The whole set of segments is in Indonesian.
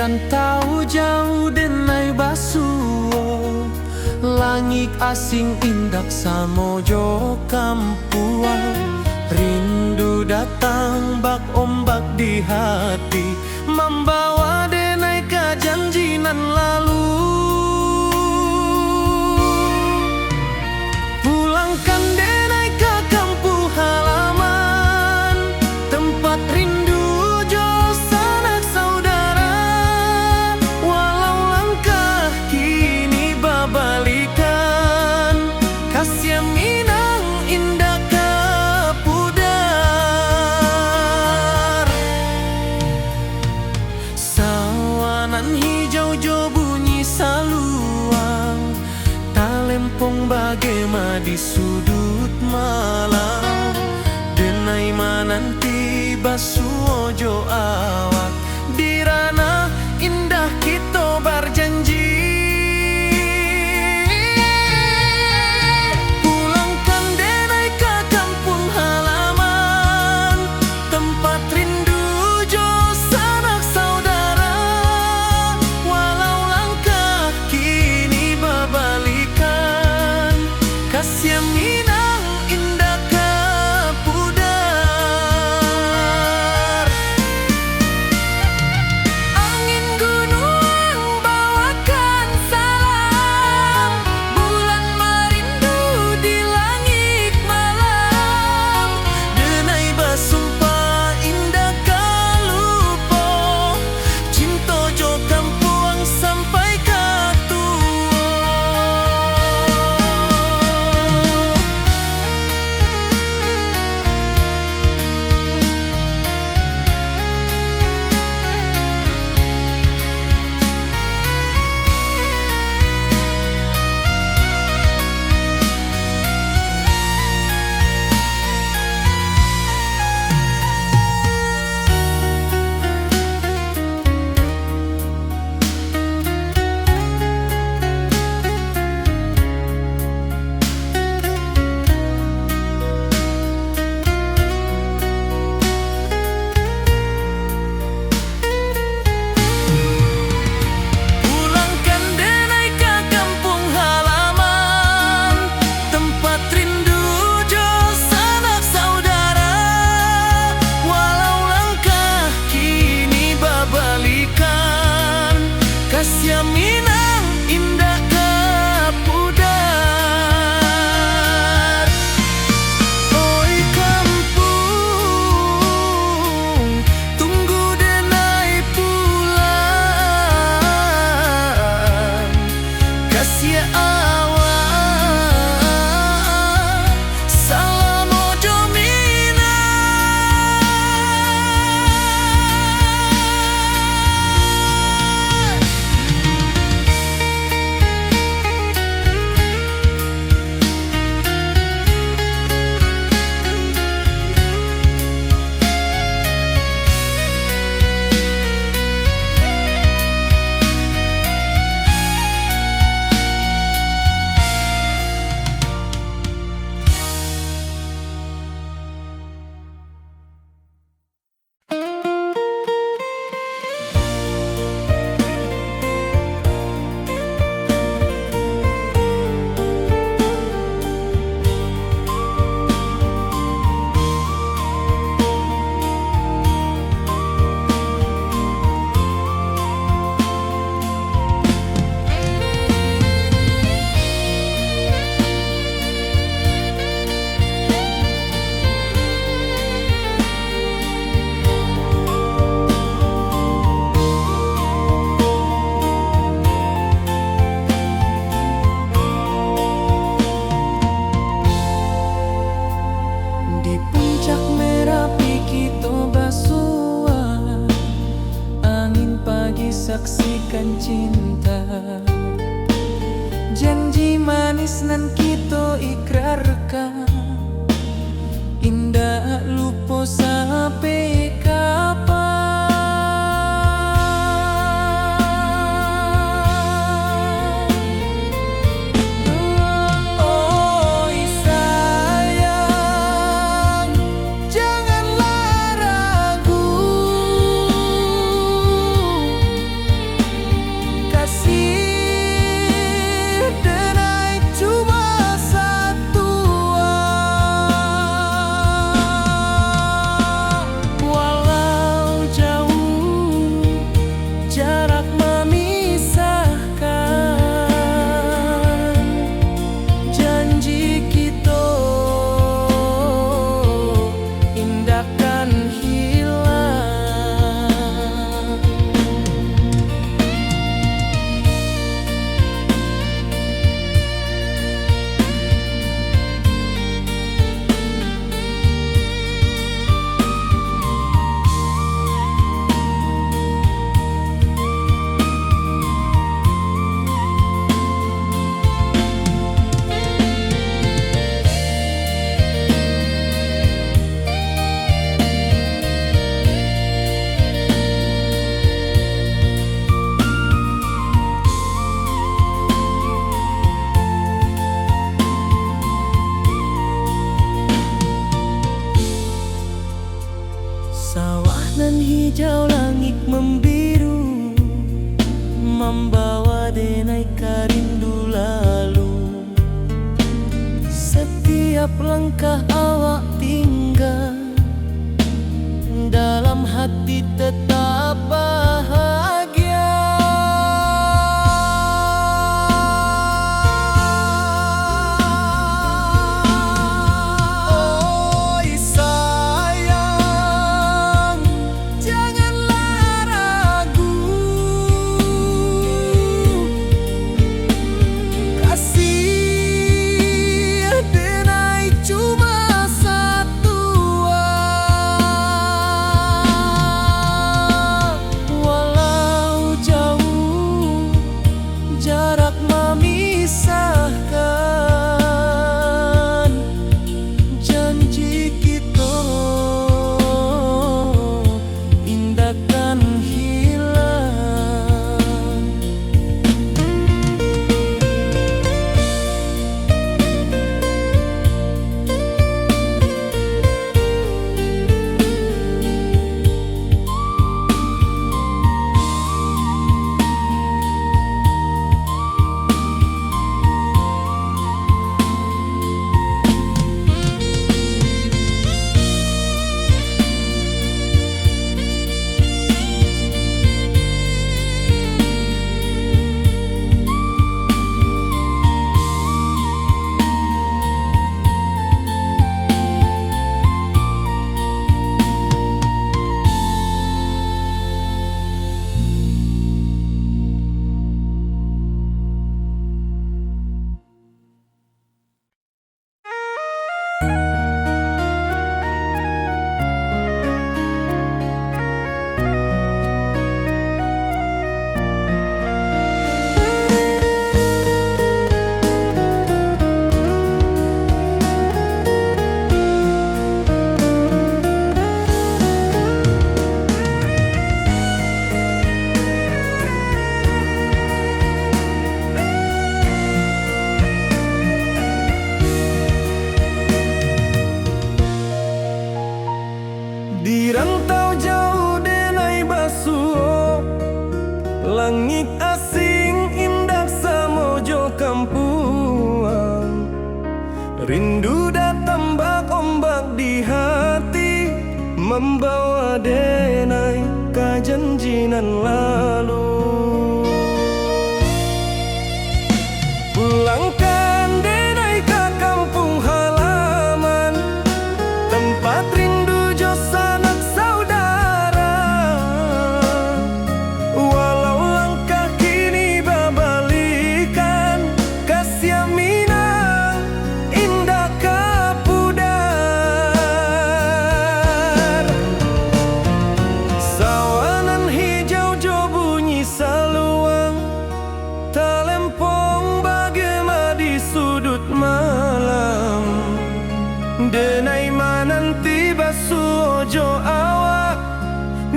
Rantau jauh denai basuo, langit asing indak samojo kampuan. Rindu datang bak ombak di hati, membawa denai ke janjinan lalu. Pulangkan denai ke kampung halaman, tempat rindu jo sanak saudara. Walau langkah kini babalikan, kasih minang indah ke pudar. Sawanan hijau jo bunyi saluang, talempong bagema di sudut malam. Denai mananti basuo jo awak, di ranah indah kita berjanji. Pulangkan denai ke kampung halaman, tempat rindu jo sanak saudara. Walau langkah kini babalikan, kasih minang indah ke pudar. Angin gunung bawakan salam, bulan merindu di langit malam. Denai basumpah indah kalupo, cinta jo kampuang sampai ke tua. Pulangkan denai ke kampung halaman, tempat rindu jo sanak saudara. Walau langkah kini babalikan, kasih minang indah ke pudar. Oi kampung, tunggu denai pulang. Kasih awak salam ojo minang. Di puncak Merapi kita basua, angin pagi saksikan cinta. Janji manis nan kita ikrarkan, indah lupa sampai kapan. Oi sayang, janganlah ragu. hijau langit membiru, membawa denai rindu lalu. Setiap langkah awak tinggal, dalam hati tetap bahagia. Oi sayang, janganlah ragu, kasih denai cuma satu. Walau jauh jarak memisahkan, janji kita indahkan hilang. Di rantau jauh denai basuh, langit asing indah samojo kampuang. Rindu datang bak ombak di hati, membawa denai kajanjinan lalu. Pulangkan denai ke kampung halaman, tempat rindu jo sanak saudara. Walau langkah kini babalikan, kasih minang indah kapudar. Sawanan hijau jo bunyi saluang, talempong bagema di sudut malam. Denai mananti basuh ojo awak,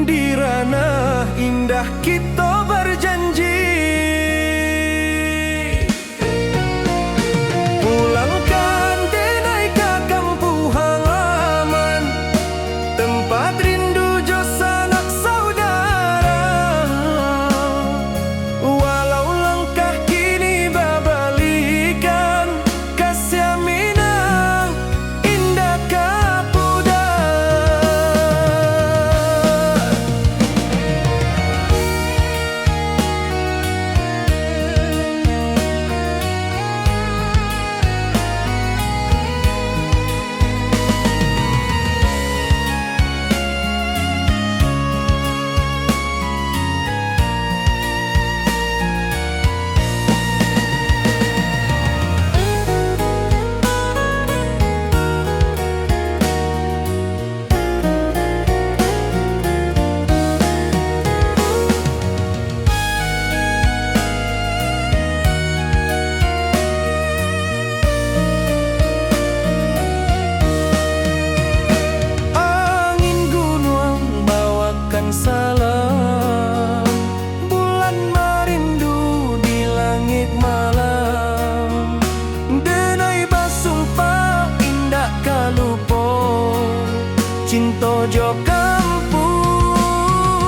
di ranah indah kita berjanji. Pulangkan denai ke kampung halaman, tempat rindu jo sanak saudara. Walau langkah kini babalikan, kasih minang indah kapudar. cinta jo kampung.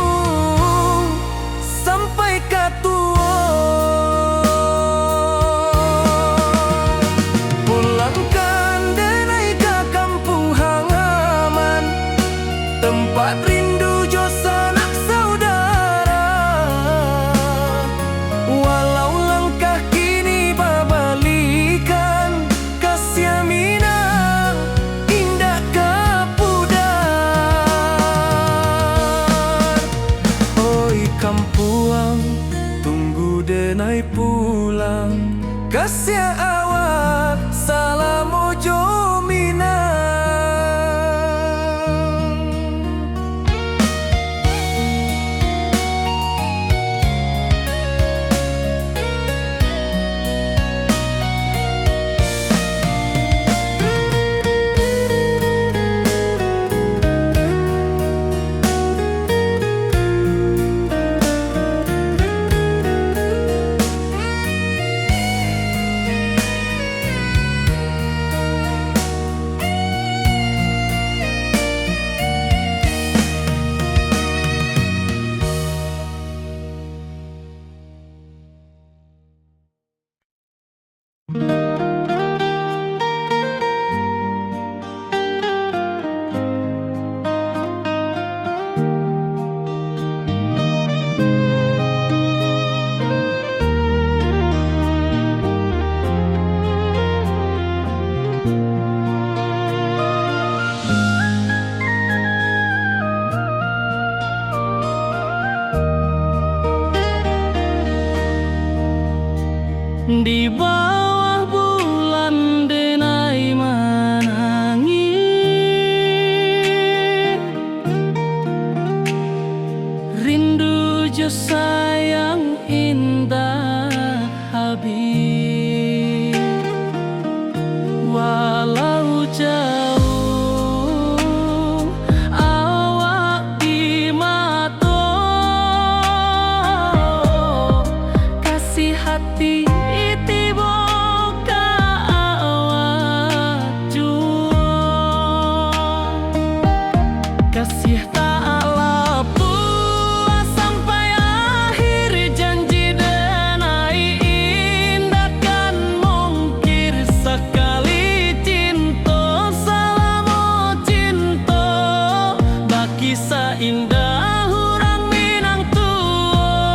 Kasih taklah puas sampai akhir, janji denai indah kan mungkir. Sekali cinta selama cinta, baki seindah orang Minang tua.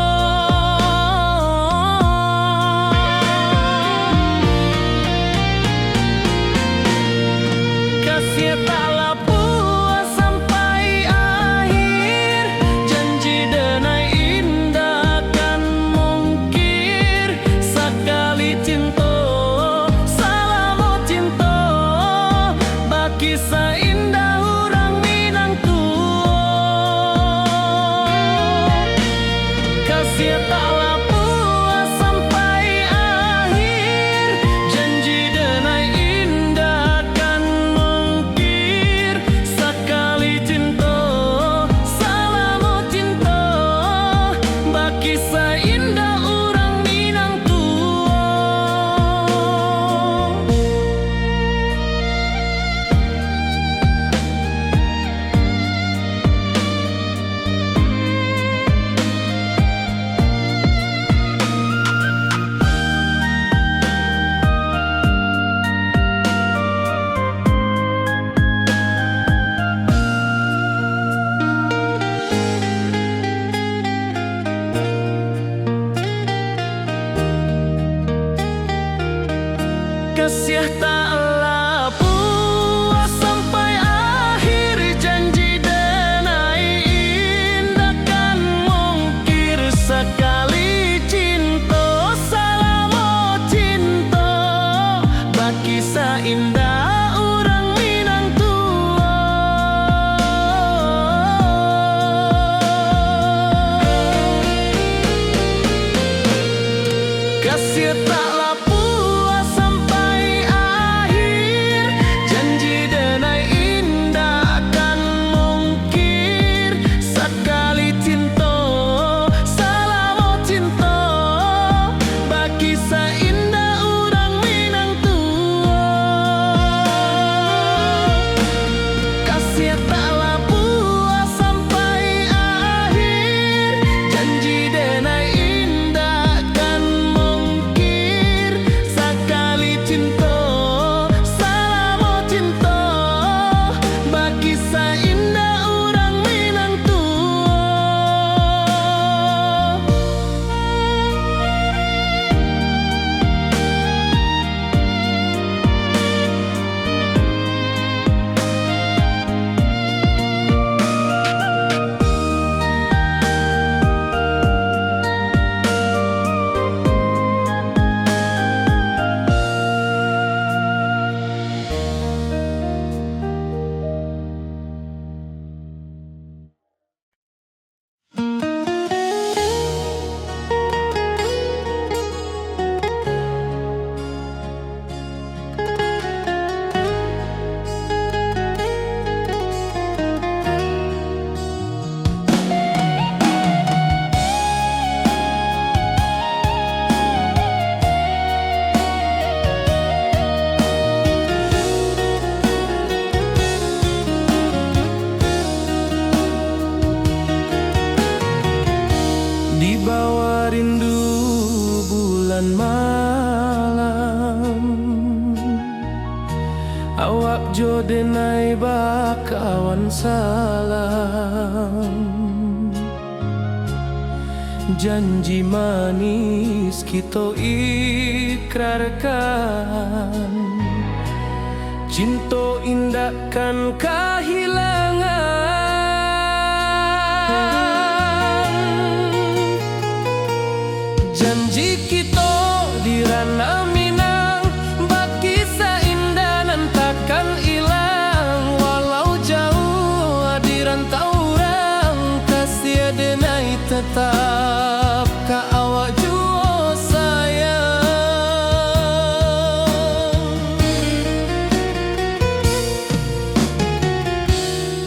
Kasih taklah puas sampai akhir, janji denai indah kan mungkir. Sekali cinta selama cinta, baki seindah orang Minang tua. Kasih taklah puas sampai akhir, janji denai indah kan mungkir. Sekali cinta selama cinta, baki seindah orang Minang tua. Kasih taklah puas sampai akhir, janji denai indah kan mungkir. Sekali cinta selama cinta, baki seindah orang Minang tua. Kasih taklah puas sampai akhir, janji denai indah kan mungkir. Sekali cinta selama cinta, baki seindah orang Minang tua. Kasih taklah puas sampai akhir, janji denai indah kan mungkir. Sekali cinta selama cinta, baki seindah orang Minang tua. Di bawah rindu bulan malam, awak jo denai bakawan salam. Janji manis kita ikrarkan, cinta indah kan kehilangan. Janji kita di ranah Minang, baki seindah nan takkan hilang. Walau jauh di rantau orang, kasih denai tetap ka awak jua sayang.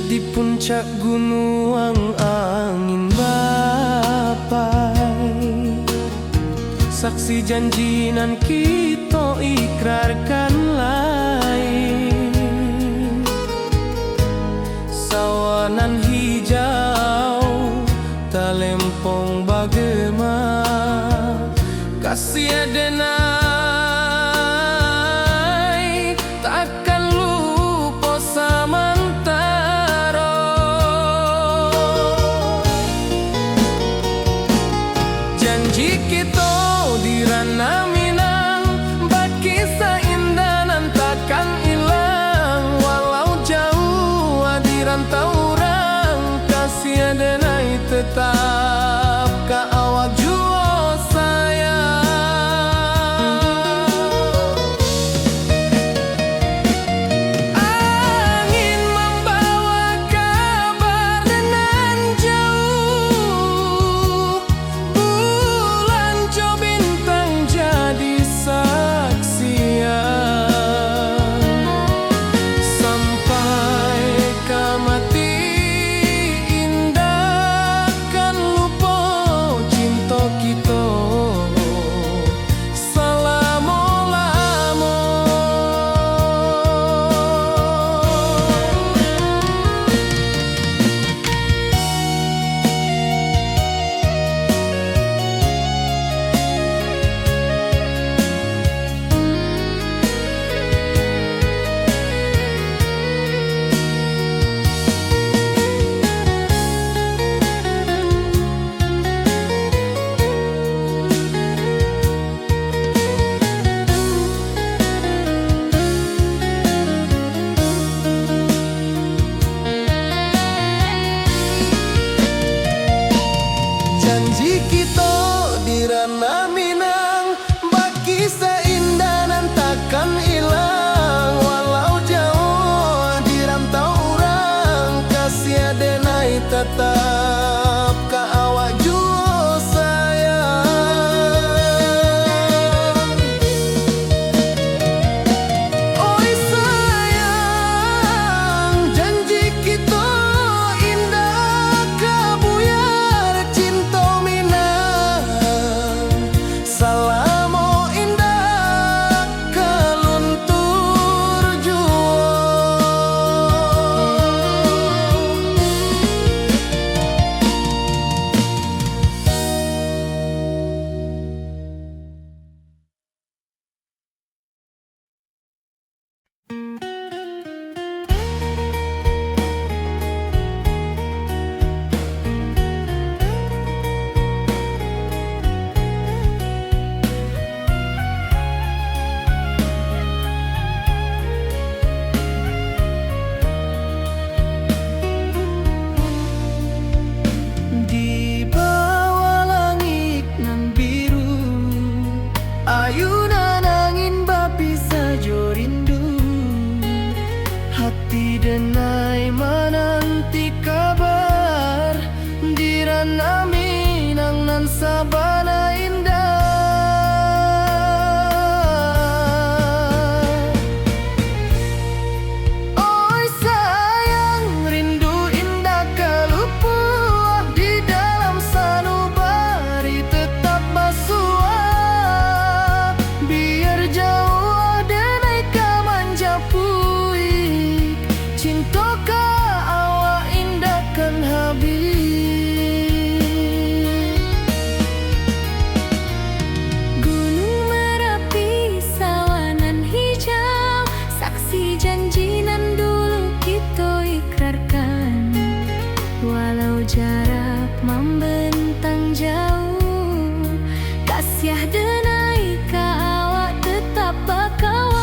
Di puncak gunung angin bapai, saksi janji nan kita ikrarkan lain. Sawanan denai menanti kabar Dirana minang nan sabana indah. Oi sayang, rindu indah kelupuah di dalam sanubari tetap basuah. Biar jauh denai kamanja puik, cinta ka awak indah kan habis. Gunung Merapi, sawanan hijau, saksi janji nan dulu kita ikrarkan. Walau jarak membentang jauh, kasih denai ka awak tetap bakawan.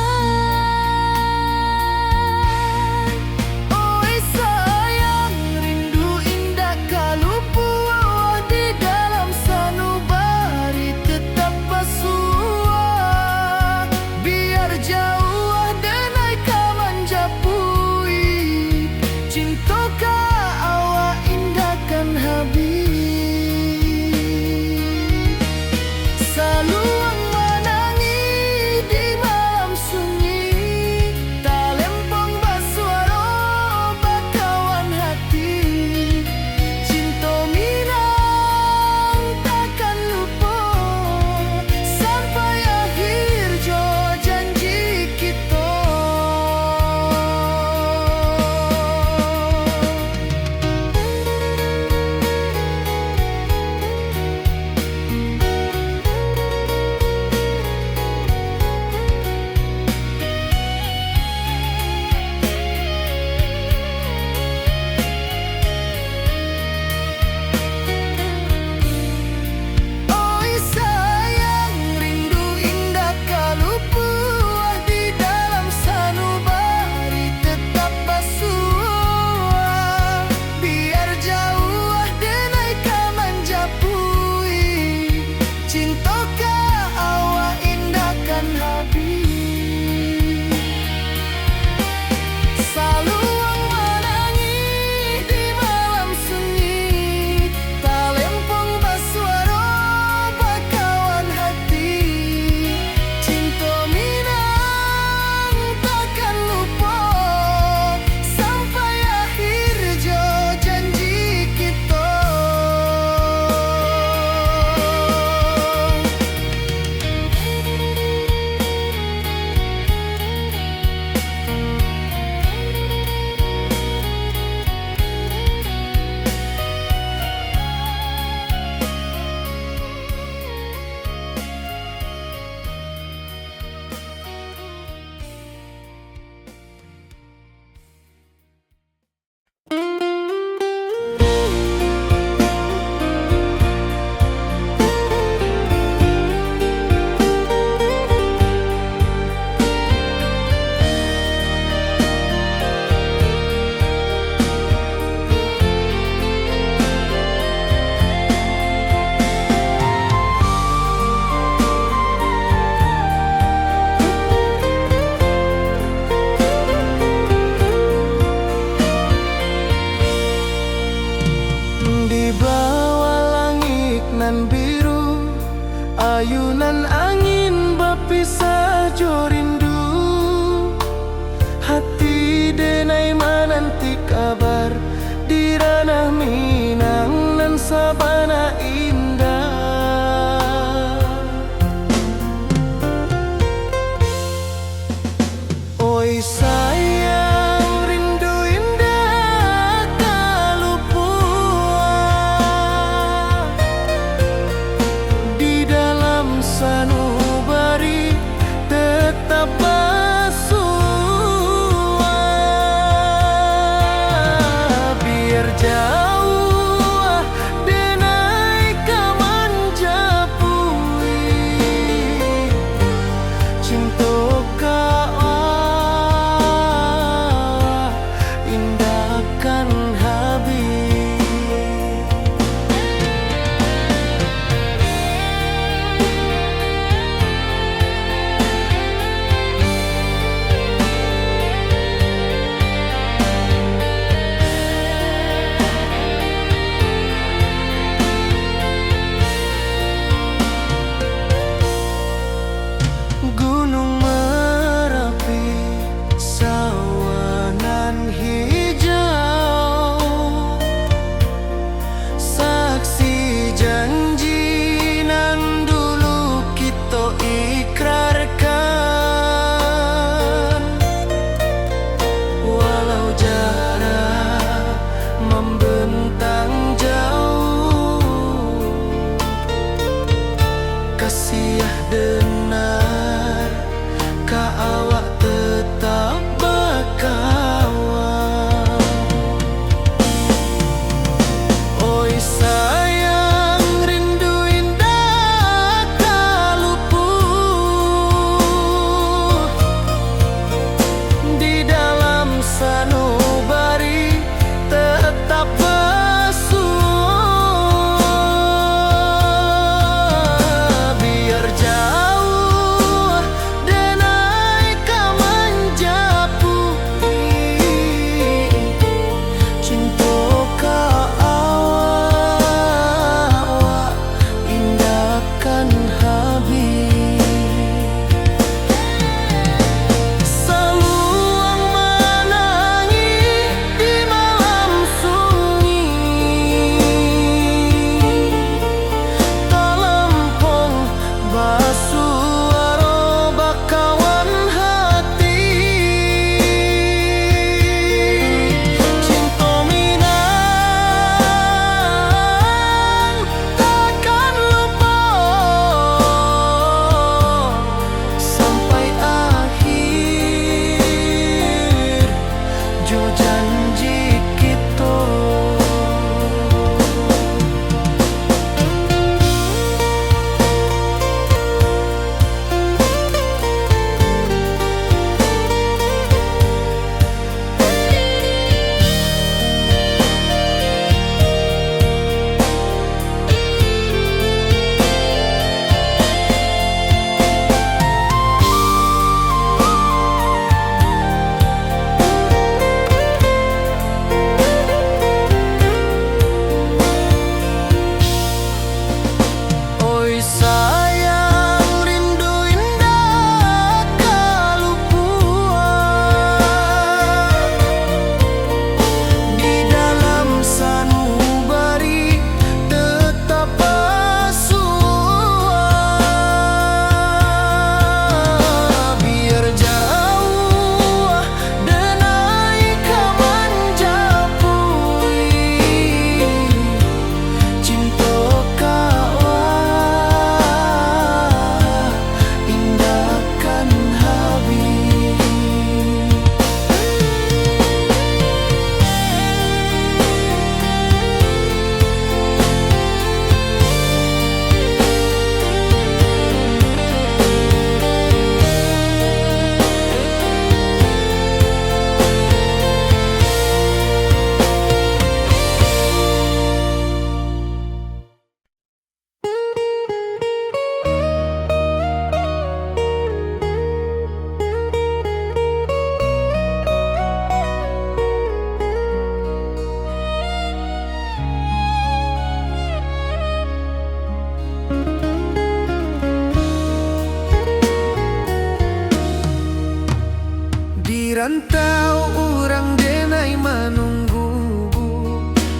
rantau urang denai menunggu,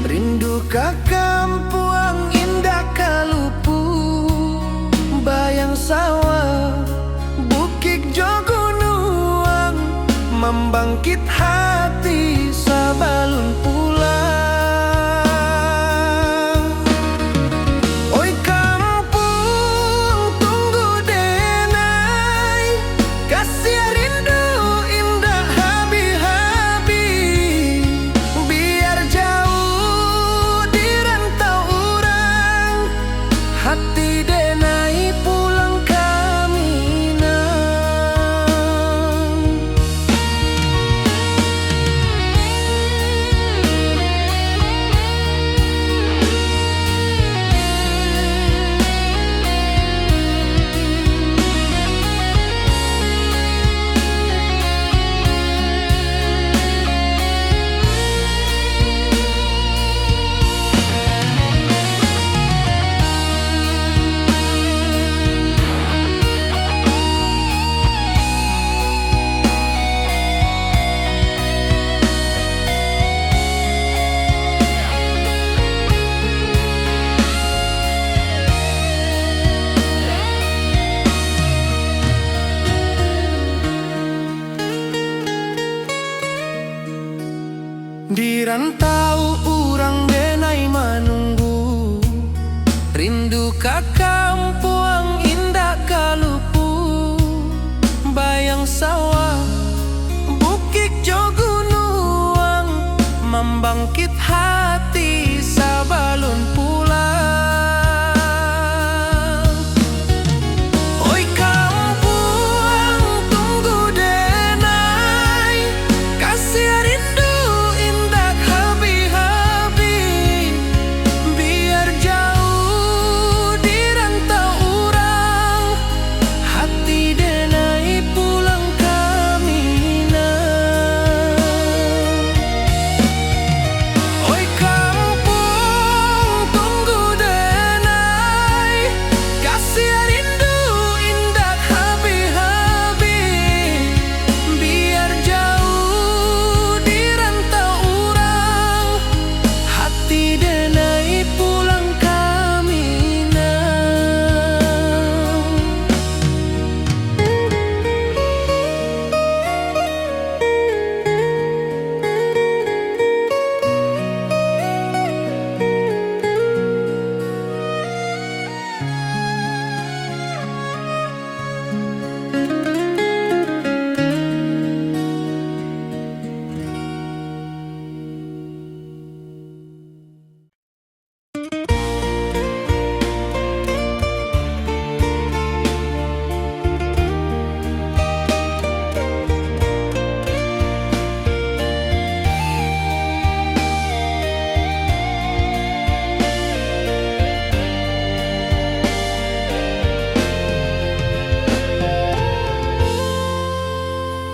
rindu ka kampuang indah kalupu, bayang sawah bukit jo gunung, membangkit hati sabalun pulang. Oi kampung tunggu denai, kasih rindu indah habi-habi, biar jauh di rantau urang, hati denai pulang kaminang. Di rantau urang denai menunggu, rindu ka kampuang indah kalupu, bayang sawah bukit jo gunung, membangkit hati sabalun pulang. Oi kampung tunggu denai, kasih rindu indah habi-habi, biar jauh di rantau urang, hati denai pulang kaminang. Oi kampung tunggu denai, kasih rindu indah habi-habi, biar jauh di rantau urang, hati denai pulang kaminang.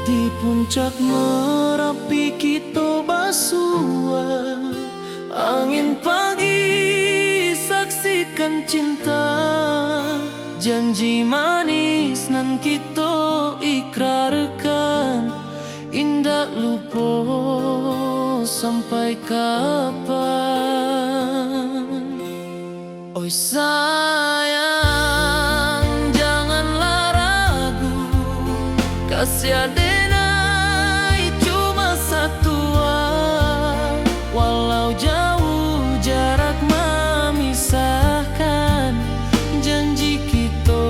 Di puncak Merapi kita basua, angin pagi saksikan cinta, janji manis nan kita ikrarkan, indah lupa sampai kapan. Oi sayang janganlah ragu, kasih denai cuma satu, walau jauh jarak memisahkan, janji kita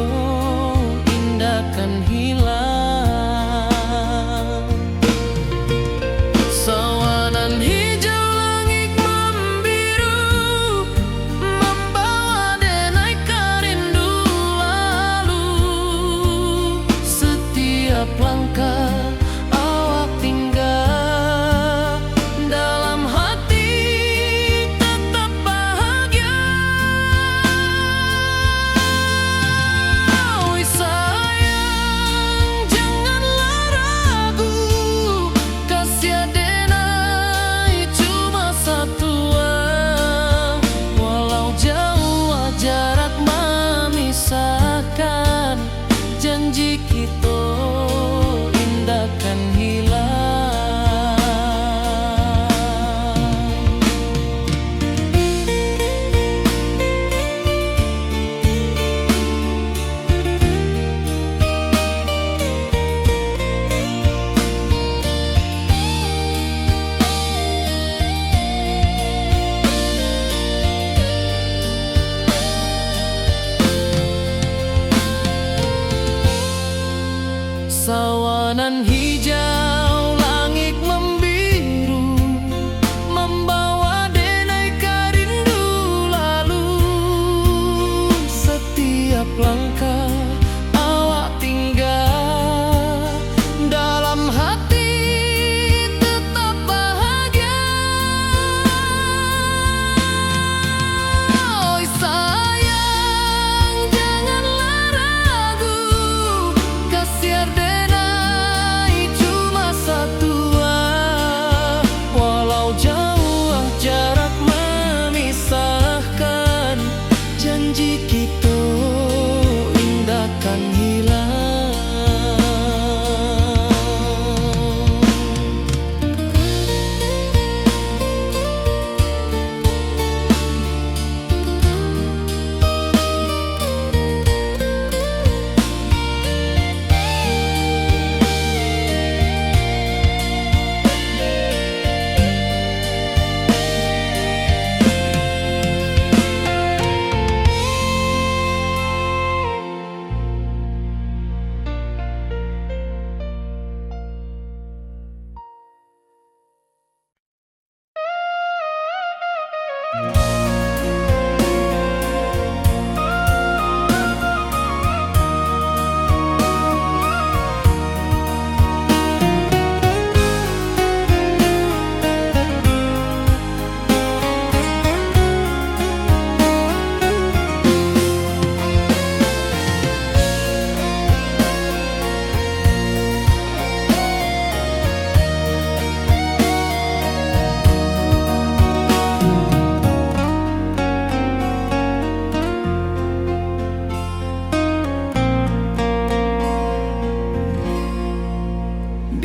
indahkan hilang. Sawanan hijau langit membiru, membawa denai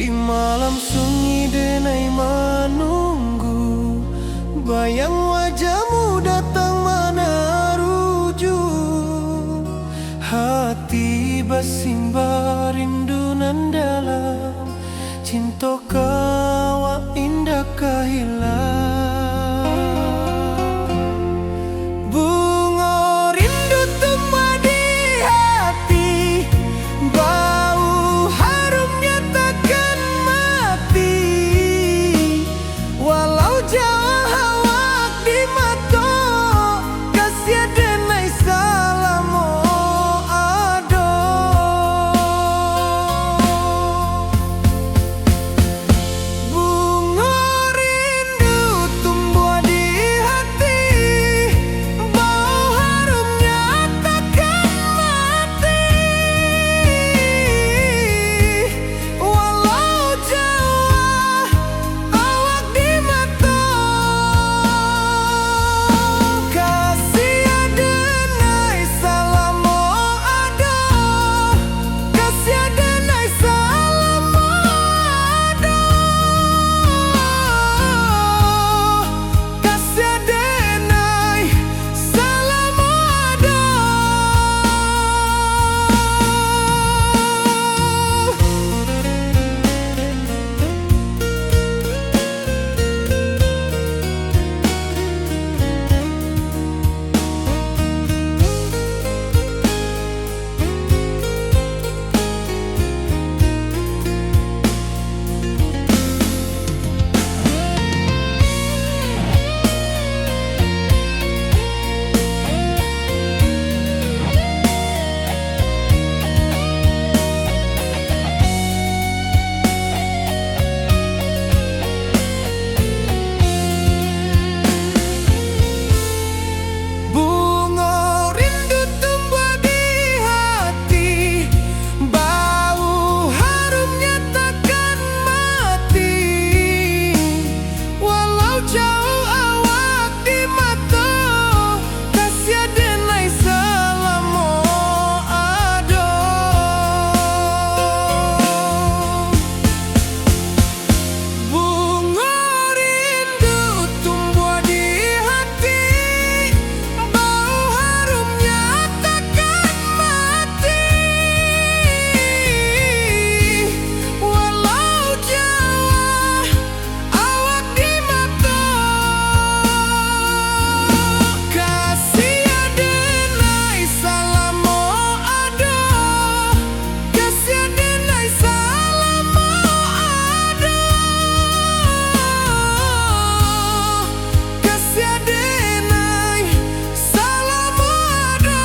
Di malam sunyi denai menunggu, bayang wajahmu datang mana rujuk. Hati bersimbar rindu nan dalam, cinta kawa indah kehilang. Bunga rindu tumbuh di hati, bau harumnya takkan mati. Walau jauh awak di mata, kasih denai salamo ado. Bunga rindu tumbuh di hati, bau harumnya takkan mati. Walau jauh awak di mata, kasih denai salamo ado, kasih denai salamo ado, kasih denai salamo ado. Bunga rindu tumbuh di hati, bau harumnya takkan mati. Walau jauh awak di mata, kasih denai salamo ado. Bunga rindu tumbuh di hati, bau harumnya takkan mati. Walau jauh awak di mata, kasih denai salamo ado, kasih denai salamo ado, kasih denai salamo ado.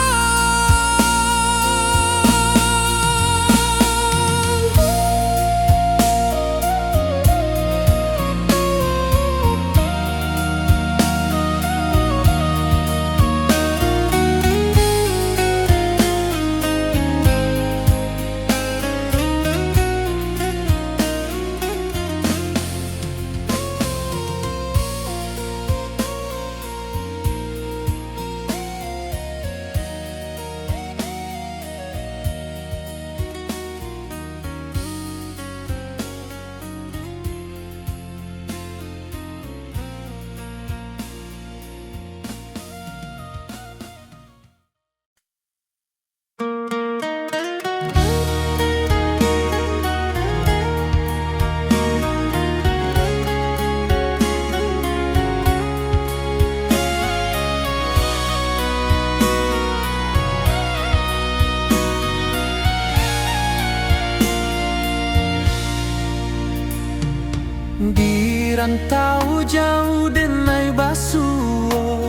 Di rantau jauh denai basuh,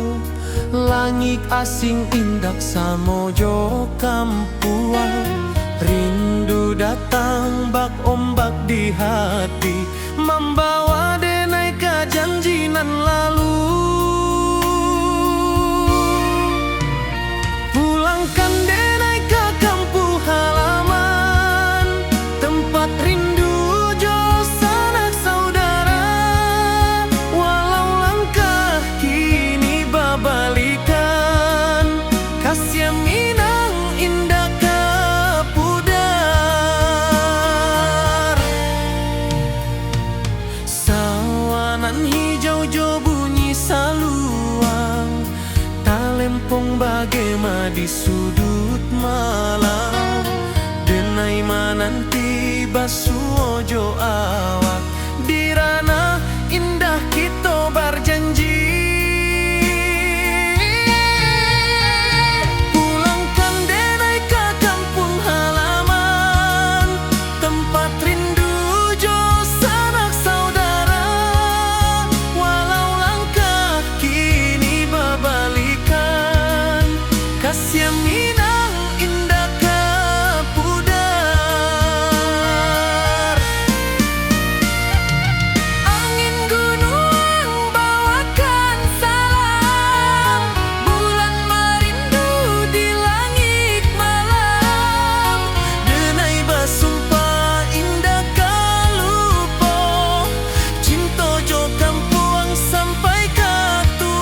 Langit asing indak samojo kampuang, rindu datang bak ombak di hati, membawa denai janji nan lalu. Pulangkan denai ke kampung halaman, tempat rindu jo sanak saudara. Walau langkah kini babalikan, kasih Minang indah ke pudar. Sawanan hijau jo bunyi saluang, talempong bagema di sudut malam. Denai mananti basuojo awak, di ranah indah kita berjanji. Pulangkan denai ke kampung halaman, tempat rindu jo sanak saudara. Walau langkah kini babalikan, kasih Minang indah ke pudar. Angin gunung bawakan salam, bulan merindu di langit malam. Denai basumpah indah kalupo, cinta jo kampuang sampai ke tua.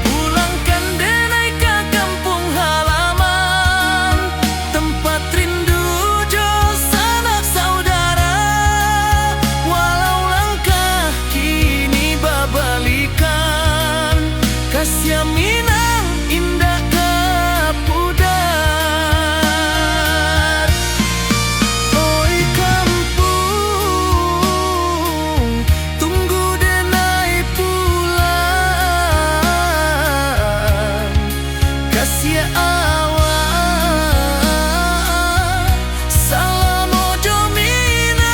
Pulangkan denai ke kampung halaman, tempat rindu jo sanak saudara. Walau langkah kini babalikan, kasih Minang indah ke pudar. Oi kampung, tunggu denai pulang, kasih awak salam ojo Minang.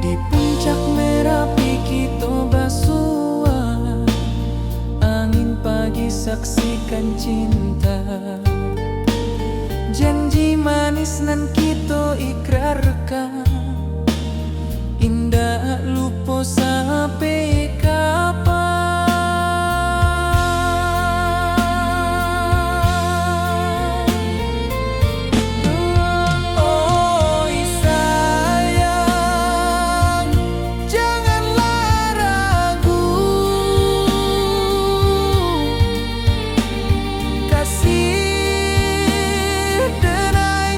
Di puncak Merapi kita basua, angin pagi saksikan cinta. Janji manis nan kita ikrarkan, indah lupa sampai kapan. Oi sayang, janganlah ragu, kasih denai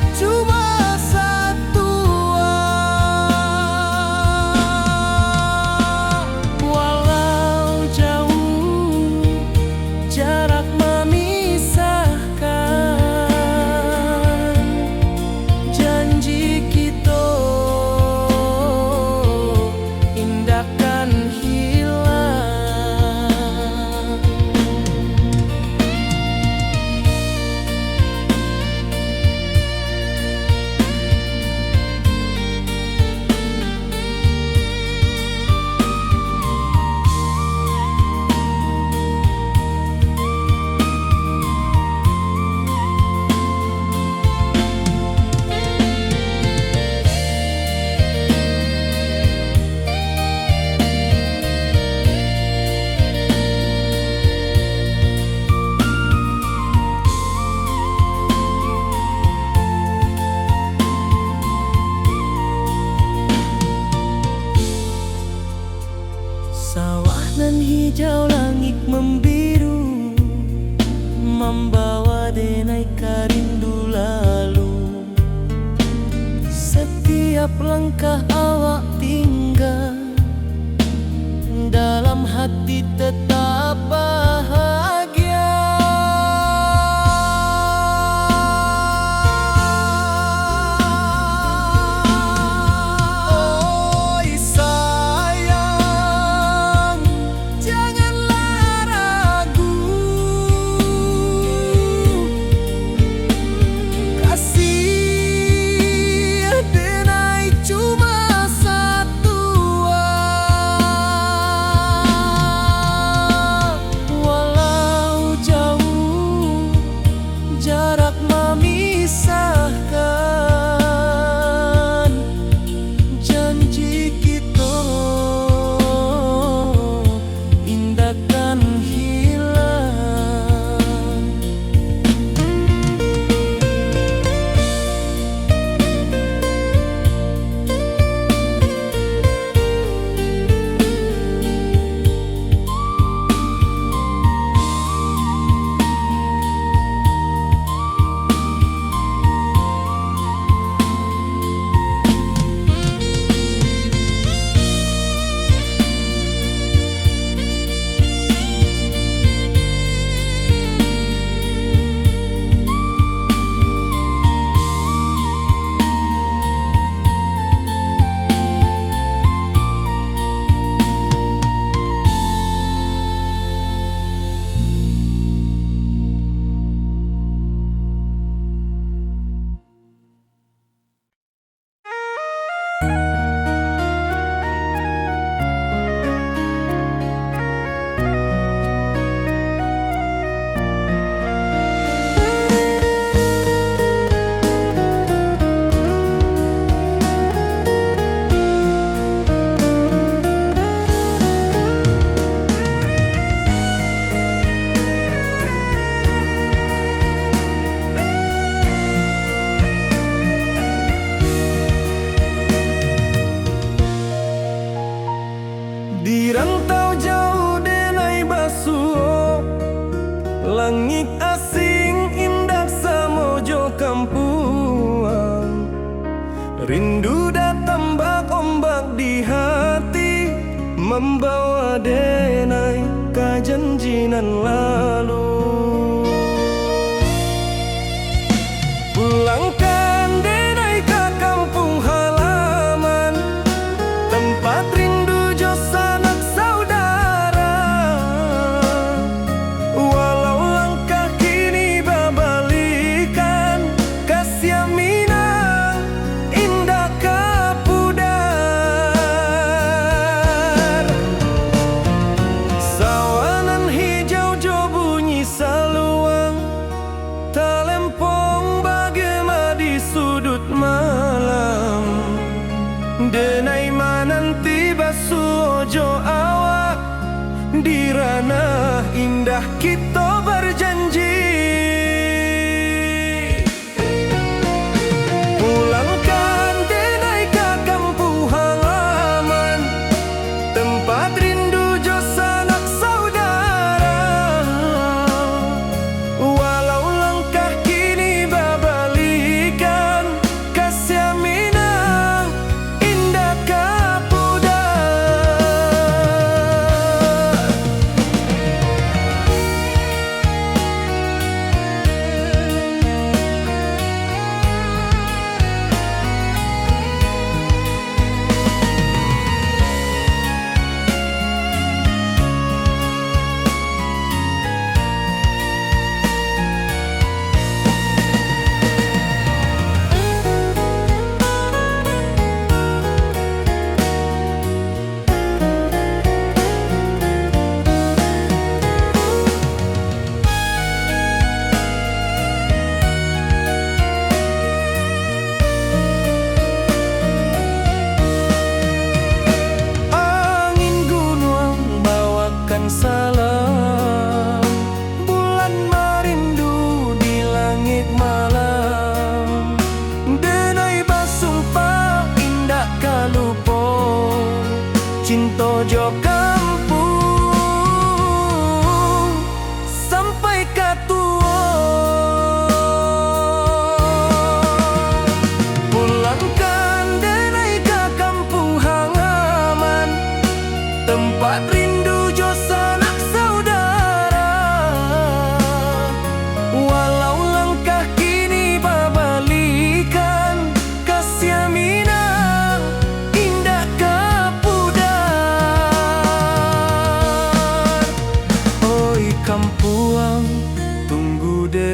rindu lalu. Setiap langkah awak tinggal, dalam hati tetap bahagia. Oi sayang, janganlah ragu. Kasih denai cuma satu. Walau jauh jarak memisahkan, janji kita indahkan hilang. Di rantau jauh denai basuh, langit asing indah samojo kampuang. Rindu datang bak ombak di hati, membawa denai kajanjinan lalu. Pulangkan denai ke kampung halaman, tempat rindu jo sanak saudara. Walau langkah kini babalikan, kasih minang indah kapudar. Sawanan hijau jo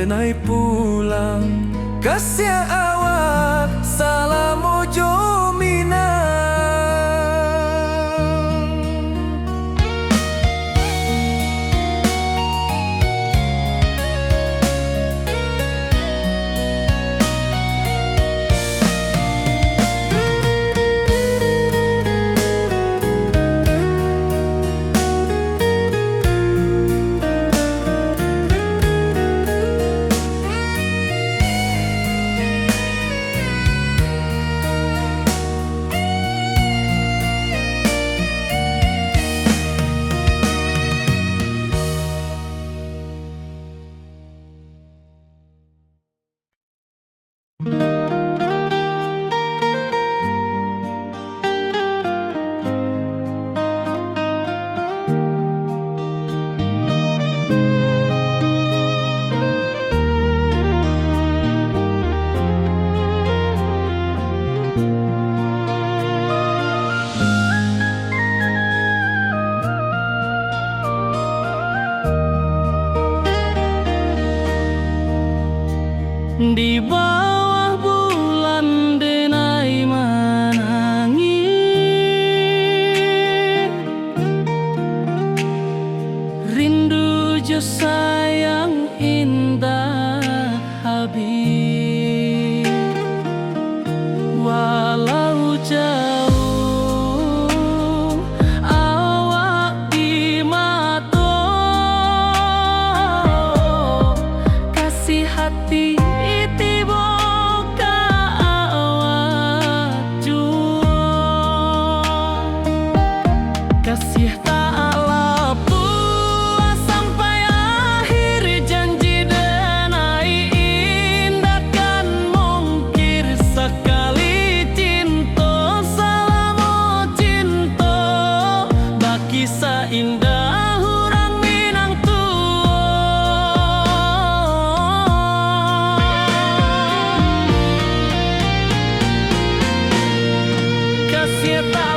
denai pulang. Kasih awak salam ojo minang. Di bawah bulan denai menangi, rindu jo sayang indah habis. Walau jauh awak di mata, kasih hati kasih tak lepas sampai akhir, janji denai indah kan mungkir sekali cinta. Salam cinta baki seindah orang Minang tua. Kasih tak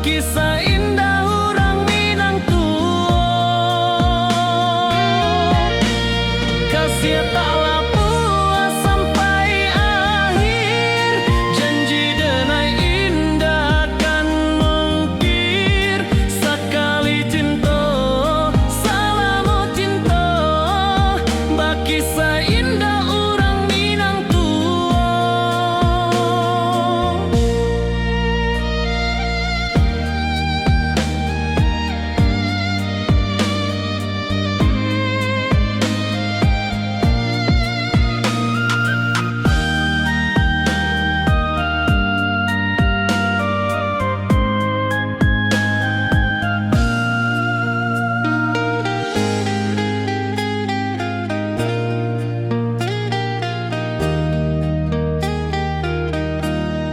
kisah indah orang Minang tua. Kasih taklah puas sampai akhir, janji denai indah kan mungkir sekali cinta. Salam cinta baki seindah orang Minang tua.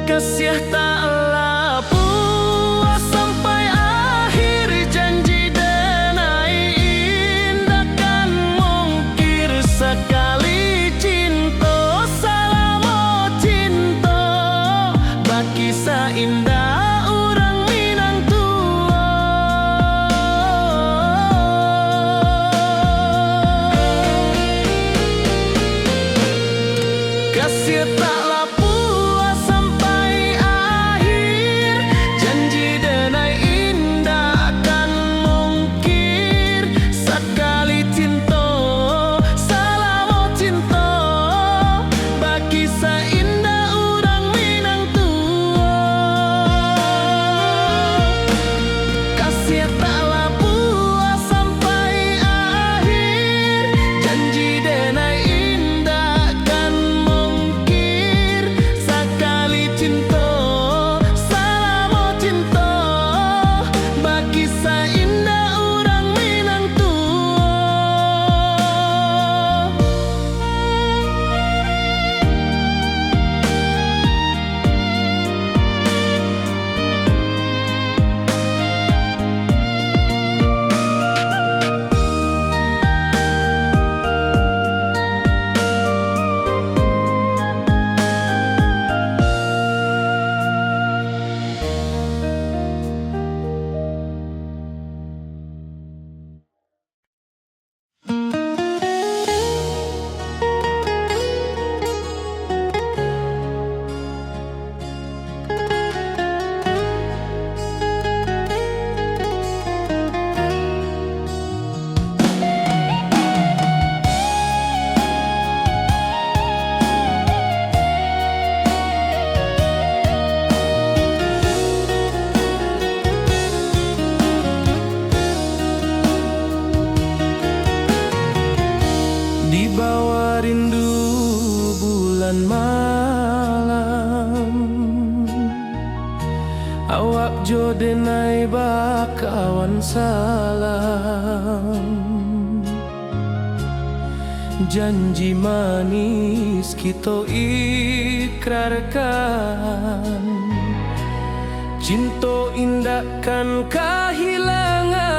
Kasih taklah puas sampai akhir, janji denai indah kan mungkir sekali cinta. Salam cinta baki seindah orang Minang tua. Kasih taklah puas sampai akhir, janji denai indah kan mungkir sekali cinta. Salam cinta baki seindah orang Minang tua. Kasih taklah puas sampai akhir, janji denai indah kan mungkir rindu bulan malam, awak jo denai bakawan salam. Janji manis kita ikrarkan, cinta indahkan kehilangan.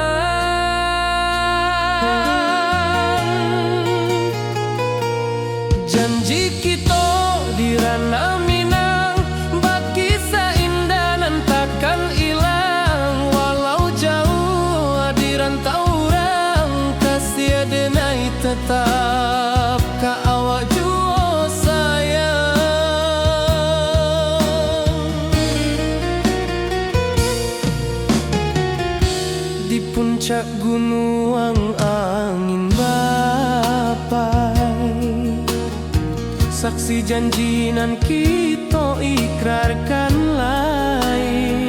Janji kita di ranah Minang, bakisah indah nan takkan hilang. Walau jauh di rantau orang, kasih denai tetap ka awak jua sayang. Di puncak gunung angin bapai, saksi janji nan kita ikrarkan lain.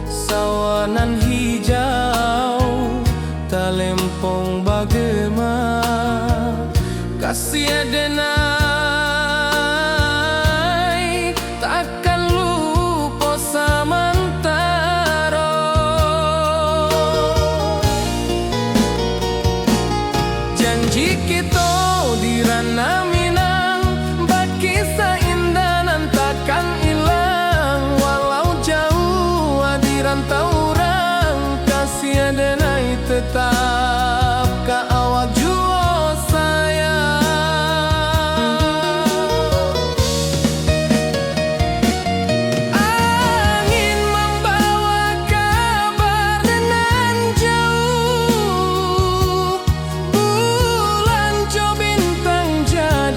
Sawanan hijau talempong bagema, kasih denai takkan lupa samantara. Janji kita di ranah Minang, bakisah indah nan takkan hilang. Walau jauh di rantau orang, kasih denai tetap ka awak jua sayang. Angin membawa kabar nan jauh, bulan jo bintang jadi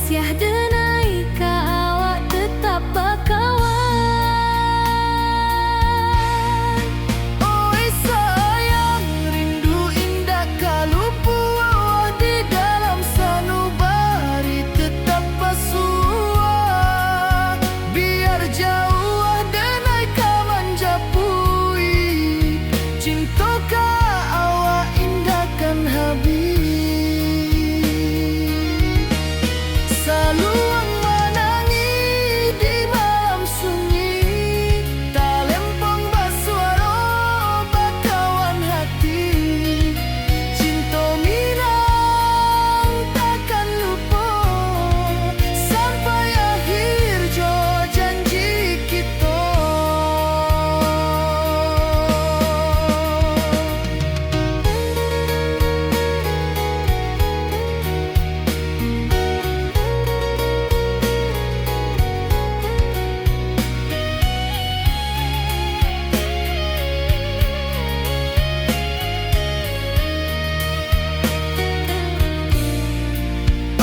Siah denai ka awak tetap bakawan. Oi sayang, rindu indah kalupu di dalam sanubari tetap pasua. Biar jauh denai ka manjapui, cinta ka awak indahkan habis. Saluang menangi di malam sunyi, talempong basuaro bakawan hati. Cinta minang takkan lupa sampai akhir jo janji kita.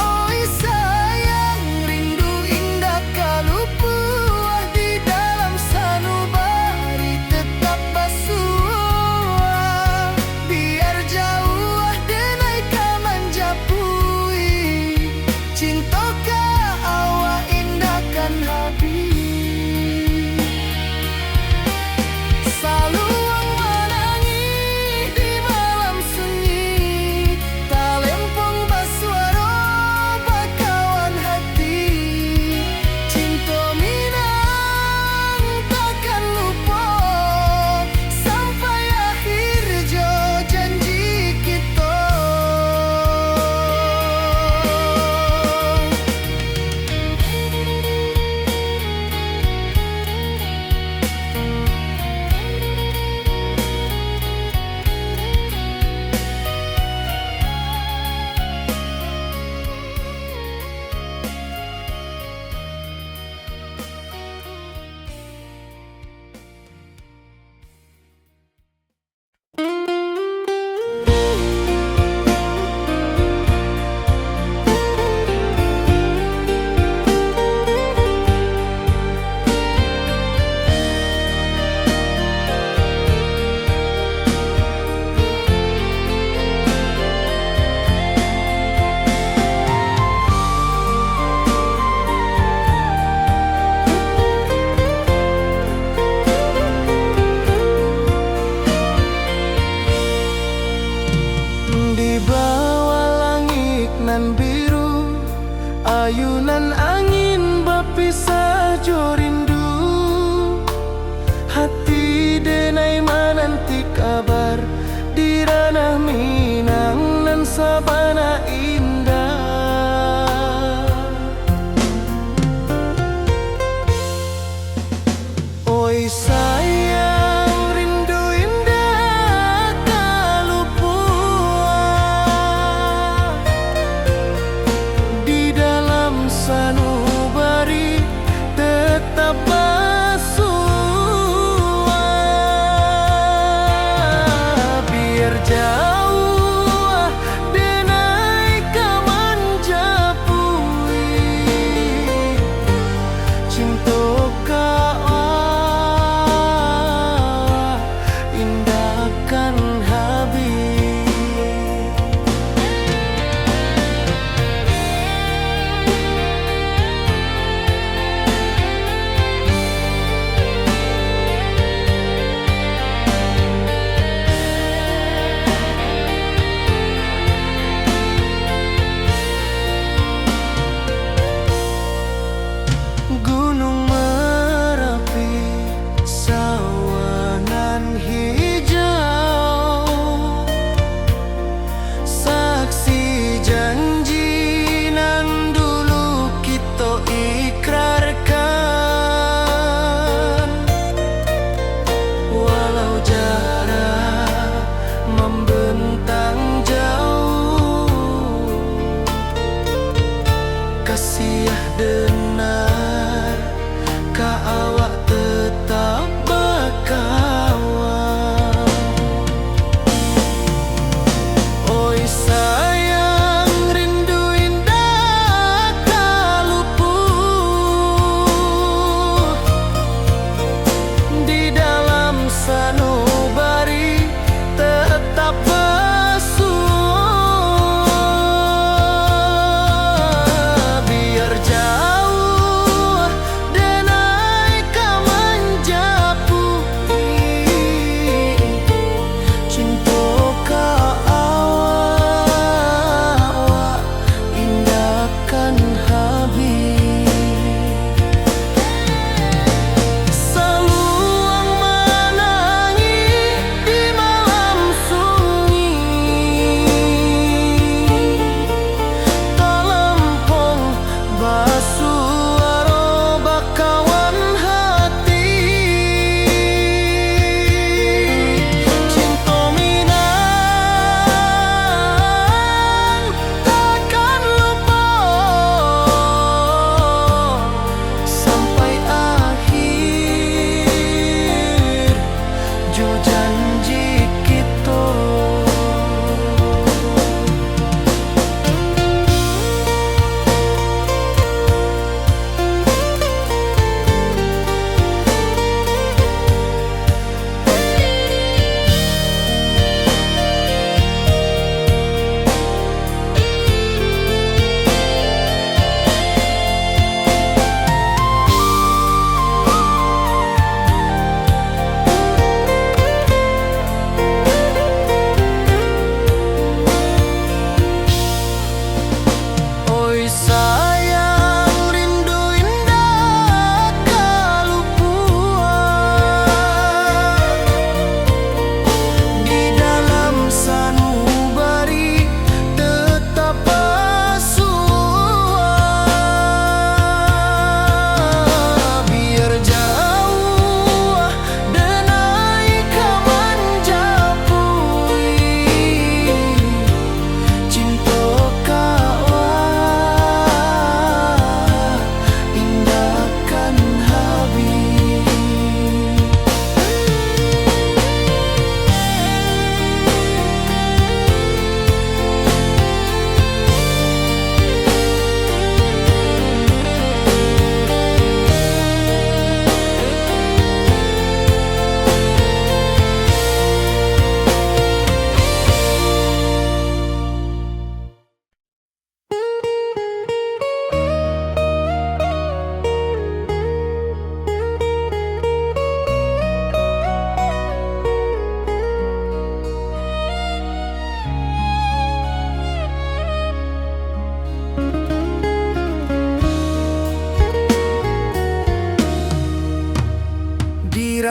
Oi sayang, rindu indah kalupu di dalam sanubari tetap basua. Biar jauh denai ka manjapui, cinta ka awak indahkan habis. Saluang menangi di malam sunyi, talempong basuaro bakawan hati. Cinta minang takkan lupa sampai akhir jo janji kita. Di bawah langit nan biru, ayunan angin berpisah jo rindu. Hati denai menanti kabar di ranah Minang nan sabana indah. Oi sayang, rindu indah kalupua di dalam sanubari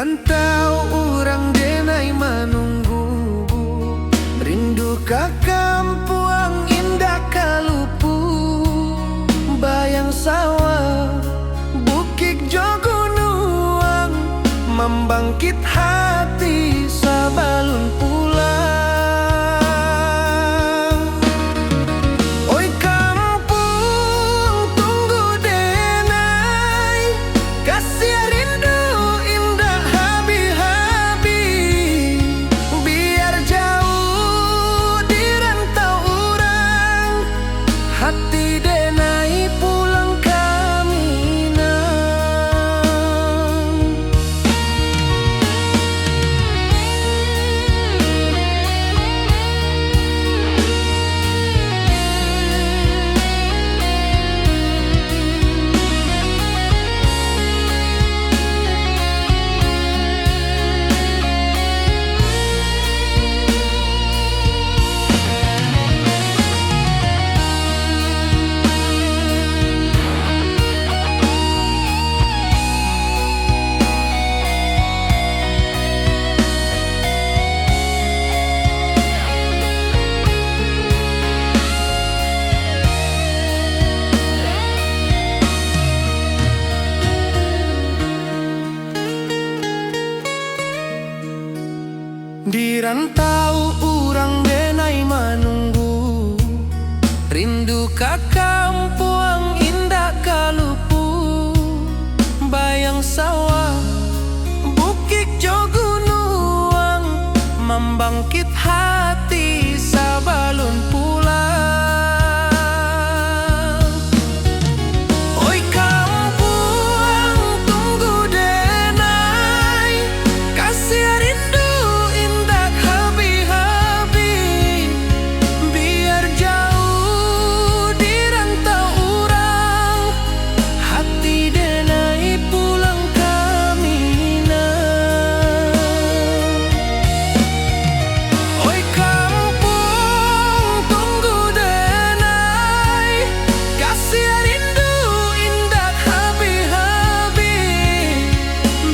rantau orang denai menunggu, rindu ka kampuang indah kalupu, bayang sawah bukit jogunuang, membangkit hati sabalun pulang. Oi kampung tunggu denai, kasih rindu indah habi-habi, biar jauh di rantau orang, hati denai pulang ke Minang. Di rantau orang denai menunggu, rindu ka kampuang indah kalupu, bayang sawah bukit jogunuang, membangkit hati sabalun pulang. Oi kampung tunggu denai, kasih rindu indah habi-habi, biar jauh di rantau orang, hati denai pulang ke Minang. Oi kampung tunggu denai, kasih rindu indah habi-habi,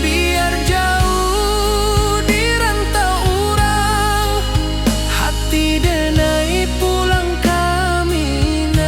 biar jauh di rantau orang, hati denai pulang ke Minang.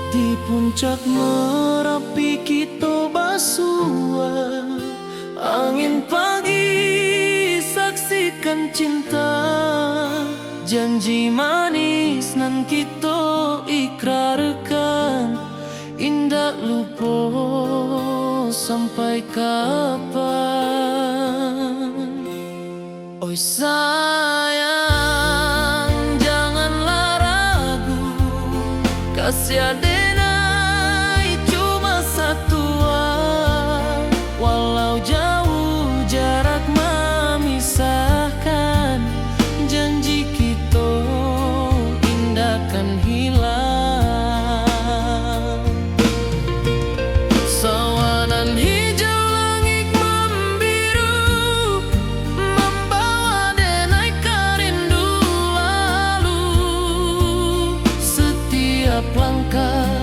Di puncak Merapi kita basua, angin pagi saksikan cinta, janji manis nan kita ikrarkan, indah lupa sampai kapan. Oi sayang janganlah ragu, kasih denai cuma satu, walau jauh jarak memisahkan, janji kita indah kan hilang. Sawanan hijau langit membiru, membawa denai kerindu lalu, setiap langkah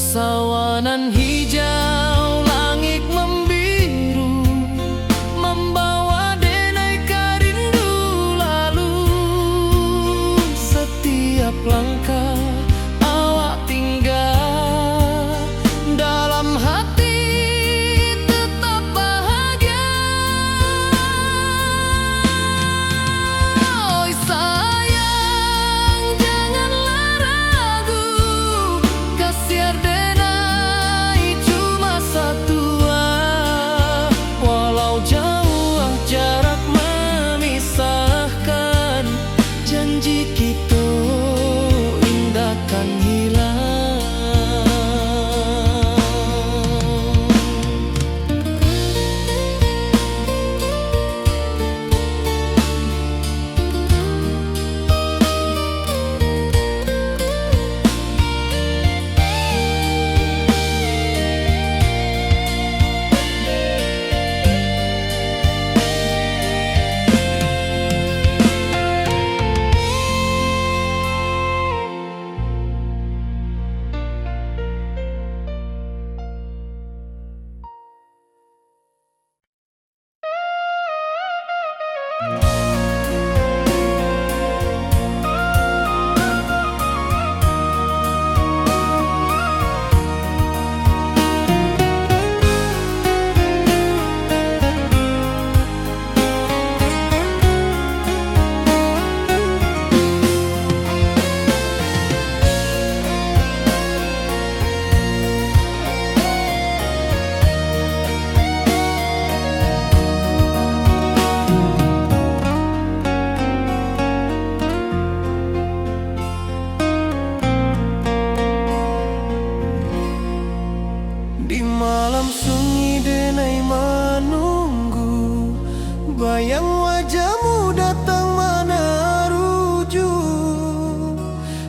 Sawanan hijau, langit membiru, membawa denai rindu lalu. Setiap langkah awak tinggal, dalam hati tetap bahagia. Oi sayang, janganlah ragu, kasiar denai cuma satu. Walau jauh jarak memisahkan, janji kita indahkan hilang. Di malam sunyi denai menunggu, bayang wajahmu datang menaruju.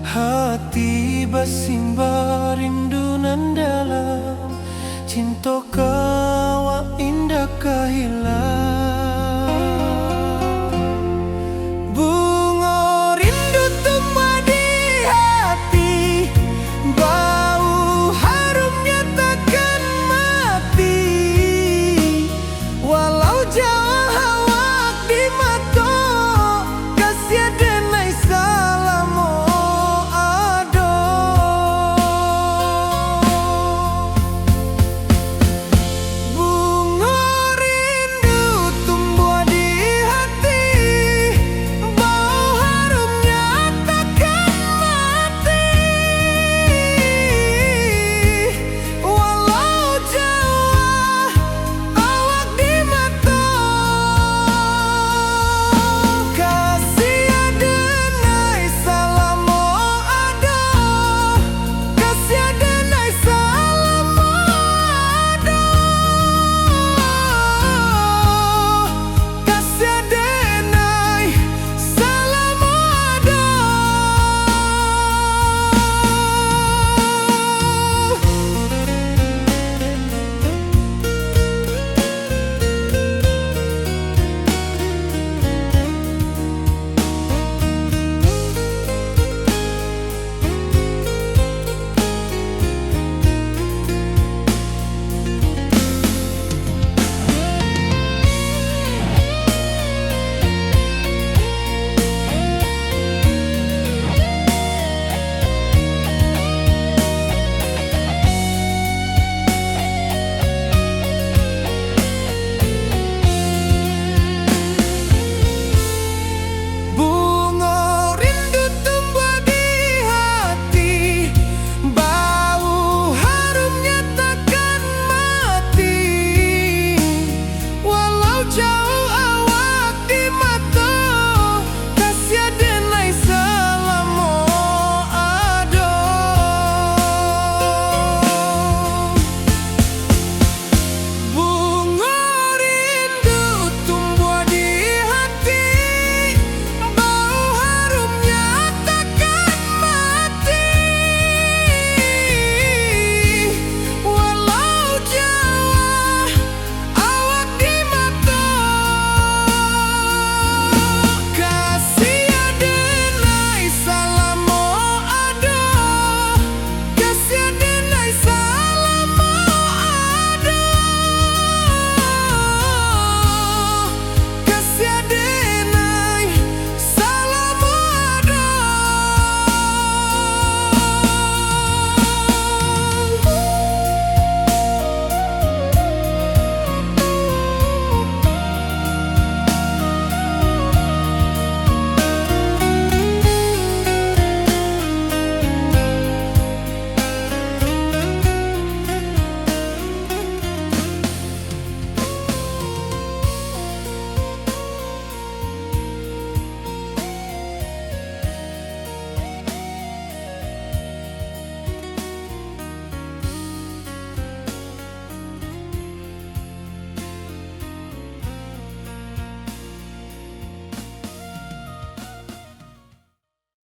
Hati bersimbar rindunan dalam, cinta kau indah kehilangan.